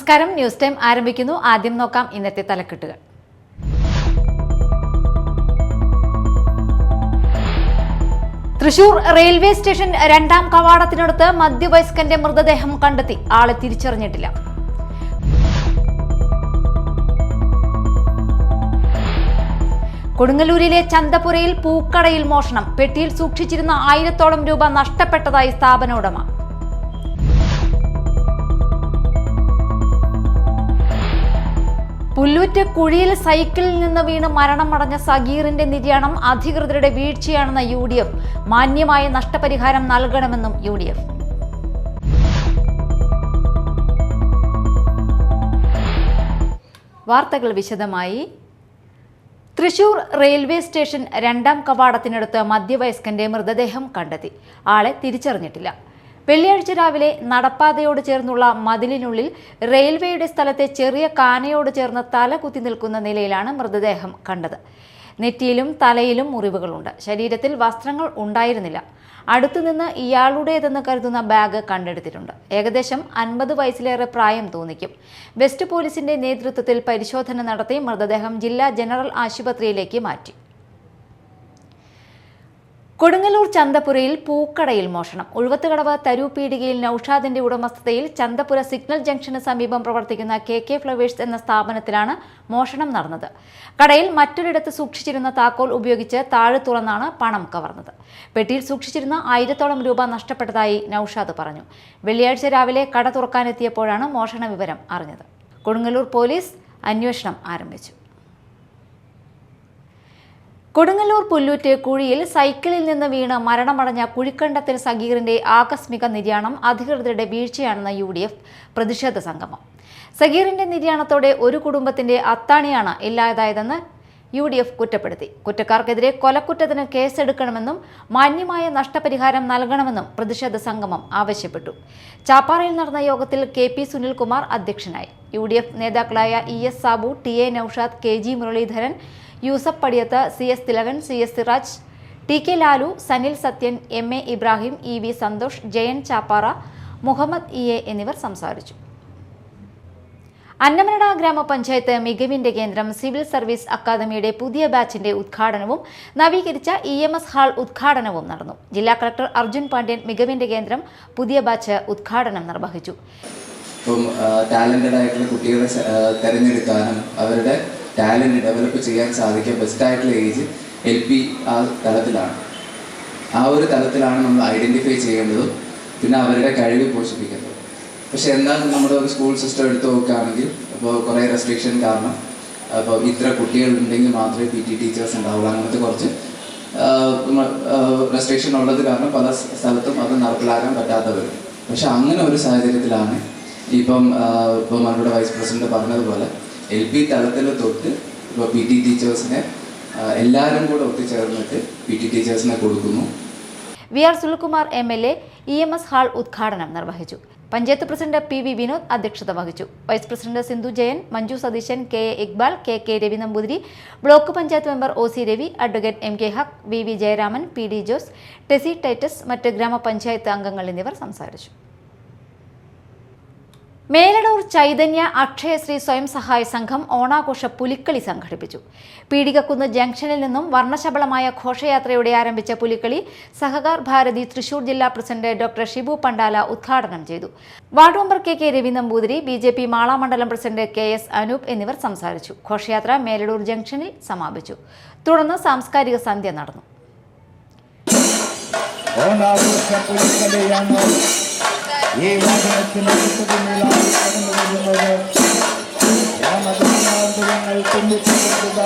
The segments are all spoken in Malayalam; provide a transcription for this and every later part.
നമസ്കാരം, ന്യൂസ് ടൈം ആരംഭിക്കുന്നു. ആദ്യം നോക്കാം ഇന്നത്തെ തലക്കെട്ടുകൾ. തൃശൂർ റെയിൽവേ സ്റ്റേഷൻ രണ്ടാം കവാടത്തിനടുത്ത് മധ്യവയസ്കന്റെ മൃതദേഹം കണ്ടെത്തി. ആളെ തിരിച്ചറിഞ്ഞിട്ടില്ല. കൊടുങ്ങല്ലൂരിലെ ചന്തപുരയിൽ പൂക്കടയിൽ മോഷണം. പെട്ടിയിൽ സൂക്ഷിച്ചിരുന്ന 1000-ഓളം രൂപ നഷ്ടപ്പെട്ടതായി സ്ഥാപന ഉടമ. പുല്ലൂറ്റ് കുഴിയിൽ സൈക്കിളിൽ നിന്ന് വീണ് മരണമടഞ്ഞ സഗീറിന്റെ നിര്യാണം അധികൃതരുടെ വീഴ്ചയാണെന്ന UDF. മാന്യമായ നഷ്ടപരിഹാരം നൽകണമെന്നും UDF. വാർത്തകൾ വിശദമായി. തൃശൂർ റെയിൽവേ സ്റ്റേഷൻ രണ്ടാം കവാടത്തിനടുത്ത് മധ്യവയസ്കന്റെ മൃതദേഹം കണ്ടെത്തി. ആളെ തിരിച്ചറിഞ്ഞിട്ടില്ല. വെള്ളിയാഴ്ച രാവിലെ നടപ്പാതയോട് ചേർന്നുള്ള മതിലിനുള്ളിൽ റെയിൽവേയുടെ സ്ഥലത്തെ ചെറിയ കാനയോട് ചേർന്ന് തല കുത്തി നിൽക്കുന്ന നിലയിലാണ് മൃതദേഹം കണ്ടത്. നെറ്റിയിലും തലയിലും മുറിവുകളുണ്ട്. ശരീരത്തിൽ വസ്ത്രങ്ങൾ ഉണ്ടായിരുന്നില്ല. അടുത്തുനിന്ന് ഇയാളുടേതെന്ന് കരുതുന്ന ബാഗ് കണ്ടെടുത്തിട്ടുണ്ട്. ഏകദേശം 50 വയസ്സിലേറെ പ്രായം തോന്നിക്കും. വെസ്റ്റ് പോലീസിന്റെ നേതൃത്വത്തിൽ പരിശോധന നടത്തി മൃതദേഹം ജില്ലാ ജനറൽ ആശുപത്രിയിലേക്ക് മാറ്റി. കൊടുങ്ങല്ലൂർ ചന്തപുരയിൽ പൂക്കടയിൽ മോഷണം. ഉഴുവത്തുകടവ് തരൂപീടികയിൽ നൌഷാദിന്റെ ഉടമസ്ഥതയിൽ ചന്തപുര സിഗ്നൽ ജംഗ്ഷന് സമീപം പ്രവർത്തിക്കുന്ന KK ഫ്ലവേഴ്സ് എന്ന സ്ഥാപനത്തിലാണ് മോഷണം നടന്നത്. കടയിൽ മറ്റൊരിടത്ത് സൂക്ഷിച്ചിരുന്ന താക്കോൽ ഉപയോഗിച്ച് താഴെ തുറന്നാണ് പണം കവർന്നത്. പെട്ടിയിൽ സൂക്ഷിച്ചിരുന്ന 1000-ഓളം രൂപ നഷ്ടപ്പെട്ടതായി നൌഷാദ് പറഞ്ഞു. വെള്ളിയാഴ്ച രാവിലെ കട തുറക്കാനെത്തിയപ്പോഴാണ് മോഷണ വിവരം അറിഞ്ഞത്. കൊടുങ്ങല്ലൂർ പോലീസ് അന്വേഷണം ആരംഭിച്ചു. കൊടുങ്ങല്ലൂർ പുല്ലൂറ്റ് കുഴിയിൽ സൈക്കിളിൽ നിന്ന് വീണ് മരണമടഞ്ഞ കുഴിക്കണ്ടത്തിൽ സഗീറിന്റെ ആകസ്മിക നിര്യാണം അധികൃതരുടെ വീഴ്ചയാണെന്ന UDF പ്രതിഷേധ സംഗമം. സഗീറിന്റെ നിര്യാണത്തോടെ ഒരു കുടുംബത്തിന്റെ അത്താണിയാണ് ഇല്ലാതായതെന്ന് UDF കുറ്റപ്പെടുത്തി. കുറ്റക്കാർക്കെതിരെ കൊലക്കുറ്റത്തിന് കേസെടുക്കണമെന്നും മാന്യമായ നഷ്ടപരിഹാരം നൽകണമെന്നും പ്രതിഷേധ സംഗമം ആവശ്യപ്പെട്ടു. ചാപ്പാറയിൽ നടന്ന യോഗത്തിൽ KP സുനിൽകുമാർ അധ്യക്ഷനായി. UDF നേതാക്കളായ ES Sabu, TA Naushad, KG Muraleedharan, Yusuf Padiyath, CS Thilakan, CS Siraj, TK Lalu, Sanil Sathyan, MA Ibrahim, EV Santhosh, Jayan Chappara, Muhammad EA എന്നിവർ സംസാരിച്ചു. അന്നമനട ഗ്രാമപഞ്ചായത്ത് മികവിന്റെ കേന്ദ്രം സിവിൽ സർവീസ് അക്കാദമിയുടെ പുതിയ ബാച്ചിന്റെ ഉദ്ഘാടനവും നവീകരിച്ച EMS ഹാൾ ഉദ്ഘാടനവും നടന്നു. ജില്ലാ കളക്ടർ അർജുൻ പാണ്ഡ്യൻ മികവിന്റെ കേന്ദ്രം പുതിയ ബാച്ച് ഉദ്ഘാടനം നിർവഹിച്ചു. ടാലന്റഡ് ആയിട്ടുള്ള കുട്ടികളെ തെരഞ്ഞെടുക്കാനും അവരുടെ ടാലന്റ് ഡെവലപ്പ് ചെയ്യാൻ സാധിക്കുക ബെസ്റ്റായിട്ടുള്ള ഏജ് LP ആ തലത്തിലാണ്. ആ ഒരു തലത്തിലാണ് നമ്മൾ ഐഡൻറ്റിഫൈ ചെയ്യേണ്ടതും പിന്നെ അവരുടെ കഴിവ് പോഷിപ്പിക്കേണ്ടത്. പക്ഷെ എന്നാൽ നമ്മുടെ ഒരു സ്കൂൾ സിസ്റ്റം എടുത്ത് നോക്കുകയാണെങ്കിൽ ഇപ്പോൾ കുറേ റെസ്ട്രിക്ഷൻ കാരണം അപ്പോൾ ഇത്ര കുട്ടികളുണ്ടെങ്കിൽ മാത്രമേ PT ടീച്ചേഴ്സ് ഉണ്ടാവുള്ളൂ. അങ്ങനത്തെ കുറച്ച് റെസ്ട്രിക്ഷൻ ഉള്ളത് കാരണം പല സ്ഥലത്തും അത് നടപ്പിലാക്കാൻ പറ്റാത്തവർ. പക്ഷെ അങ്ങനെ ഒരു സാഹചര്യത്തിലാണ് ഇപ്പം നമ്മുടെ വൈസ് പ്രസിഡന്റ് പറഞ്ഞതുപോലെ LP തലത്തിൽ തൊട്ട് ഇപ്പോൾ PT ടീച്ചേഴ്സിനെ എല്ലാവരും കൂടെ ഒത്തുചേർന്നിട്ട് PT ടീച്ചേഴ്സിനെ കൊടുക്കുന്നു. VR Sunilkumar MLA EMS hall ഉദ്ഘാടനം നിർവഹിച്ചു. പഞ്ചായത്ത് പ്രസിഡന്റ് PV വിനോദ് അധ്യക്ഷത വഹിച്ചു. Vice president Sindhu Jayan, Manju Satheesan, KA Iqbal, KK Ravi Namboothiri, block panchayat member OC Ravi, advocate MK Haq, VV Jayaraman, PD Jose, Tessy Titus, മറ്റ് ഗ്രാമപഞ്ചായത്ത് അംഗങ്ങൾ എന്നിവർ സംസാരിച്ചു. മേലടൂർ ചൈതന്യ അക്ഷയശ്രീ സ്വയം സഹായ സംഘം ഓണാഘോഷ പുലിക്കളി സംഘടിപ്പിച്ചു. പീടികക്കുന്ന് ജംഗ്ഷനിൽ നിന്നും വർണ്ണശബളമായ ഘോഷയാത്രയോടെ ആരംഭിച്ച പുലിക്കളി സഹകാർ ഭാരതി തൃശൂർ ജില്ലാ പ്രസിഡന്റ് ഡോക്ടർ ഷിബു പണ്ടാല ഉദ്ഘാടനം ചെയ്തു. Ward member KK Ravi Namboothiri, BJP Mala മണ്ഡലം പ്രസിഡന്റ് KS അനൂപ് എന്നിവർ സംസാരിച്ചു. ഘോഷയാത്ര മേലടൂർ ജംഗ്ഷനിൽ സമാപിച്ചു. തുടർന്ന് സാംസ്കാരിക സന്ധ്യ നടന്നു. ഈ വാഹനത്തിന് മേലായി കടന്നു വരുന്നത് ഗ്രാമങ്ങൾ തുന്നിക്കൊടുക്കുക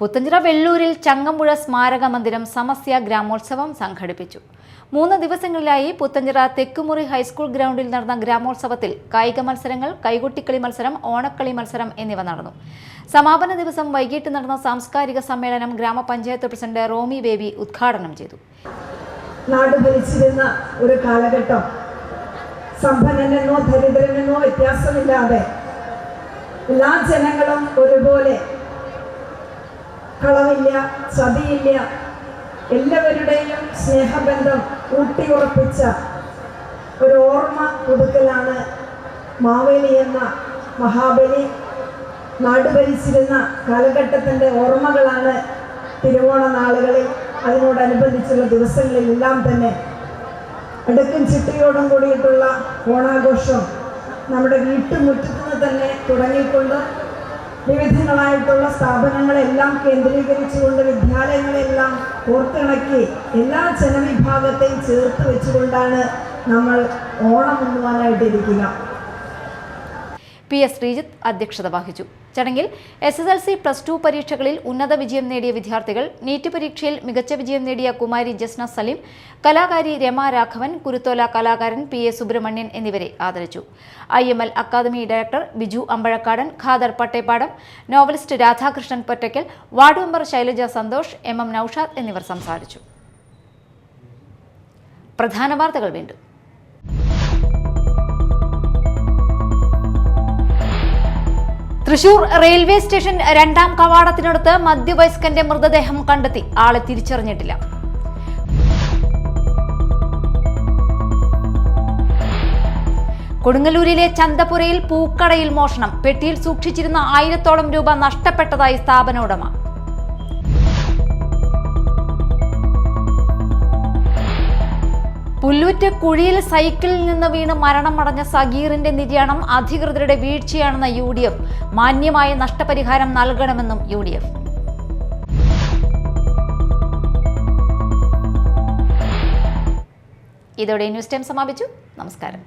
പുത്തഞ്ചിറ വെള്ളൂരിൽ ചങ്ങമ്പുഴ സ്മാരക മന്ദിരം സമസ്യ ഗ്രാമോത്സവം സംഘടിപ്പിച്ചു. 3 ദിവസങ്ങളിലായി പുത്തഞ്ചിറ തെക്കുമുറി ഹൈസ്കൂൾ ഗ്രൗണ്ടിൽ നടന്ന ഗ്രാമോത്സവത്തിൽ കായിക മത്സരങ്ങൾ, കൈകൊട്ടിക്കളി മത്സരം, ഓണക്കളി മത്സരം എന്നിവ നടന്നു. സമാപന ദിവസം വൈകിട്ട് നടന്ന സാംസ്കാരിക സമ്മേളനം ഗ്രാമപഞ്ചായത്ത് പ്രസിഡന്റ് റോമി ബേബി ഉദ്ഘാടനം ചെയ്തു. നാട് ഭരിച്ചിരുന്ന ഒരു കാലഘട്ടം സമ്പന്നനെന്നോ ദരിദ്രനെന്നോ വ്യത്യാസമില്ലാതെ എല്ലാ ജനങ്ങളും ഒരുപോലെ കളവില്ല, ചതിയില്ല, എല്ലാവരുടെയും സ്നേഹബന്ധം ഊട്ടിയുറപ്പിച്ച ഒരു ഓർമ്മ പുതുക്കലാണ് മാവേലി എന്ന മഹാബലി നാട് ഭരിച്ചിരുന്ന കാലഘട്ടത്തിൻ്റെ ഓർമ്മകളാണ് തിരുവോണ നാളുകളിൽ അതിനോടനുബന്ധിച്ചുള്ള ദിവസങ്ങളിലെല്ലാം തന്നെ അടുക്കും ചിട്ടയോടും കൂടിയിട്ടുള്ള ഓണാഘോഷം നമ്മുടെ വീട്ടുമുറ്റത്ത് നിന്ന് തന്നെ തുടങ്ങിക്കൊണ്ട് വിവിധങ്ങളായിട്ടുള്ള സ്ഥാപനങ്ങളെല്ലാം കേന്ദ്രീകരിച്ചുകൊണ്ട് വിദ്യാലയങ്ങളെല്ലാം കോർത്തിണക്കി എല്ലാ ജനവിഭാഗത്തെയും ചേർത്ത് വെച്ചുകൊണ്ടാണ് നമ്മൾ ഓണം ഉണ്ണുവാനായിട്ടിരിക്കുക. PS ശ്രീജിത്ത് അധ്യക്ഷത വഹിച്ചു. ചടങ്ങിൽ SSLC +2 പരീക്ഷകളിൽ ഉന്നത വിജയം നേടിയ വിദ്യാർത്ഥികൾ, നീറ്റ് പരീക്ഷയിൽ മികച്ച വിജയം നേടിയ കുമാരി ജസ്ന സലീം, കലാകാരി രമ രാഘവൻ, കുരുത്തോല കലാകാരൻ PA സുബ്രഹ്മണ്യൻ എന്നിവരെ ആദരിച്ചു. IML academy director Biju Ambazhakkadan, Khader Pattepadam, novelist Radhakrishnan Pottekkal, ward member Shailaja Santhosh, MM Naushad എന്നിവർ സംസാരിച്ചു. പ്രധാന വാർത്തകൾ വീണ്ടും. തൃശൂർ റെയിൽവേ സ്റ്റേഷൻ 2ാം കവാടത്തിനടുത്ത് മധ്യവയസ്കന്റെ മൃതദേഹം കണ്ടെത്തി. ആളെ തിരിച്ചറിഞ്ഞിട്ടില്ല. കൊടുങ്ങല്ലൂരിലെ ചന്തപുരയിൽ പൂക്കടയിൽ മോഷണം. പെട്ടിയിൽ സൂക്ഷിച്ചിരുന്ന 1000ഓളം രൂപ നഷ്ടപ്പെട്ടതായി സ്ഥാപന ഉടമ. പുല്ലൂറ്റ് കുഴിയിൽ സൈക്കിളിൽ നിന്ന് വീണ് മരണമടഞ്ഞ സഗീറിന്റെ നിര്യാണം അധികൃതരുടെ വീഴ്ചയാണെന്ന UDF. മാന്യമായ നഷ്ടപരിഹാരം നൽകണമെന്നും UDF. ഇതോടെ ന്യൂസ് ടൈം സമാപിച്ചു. നമസ്കാരം.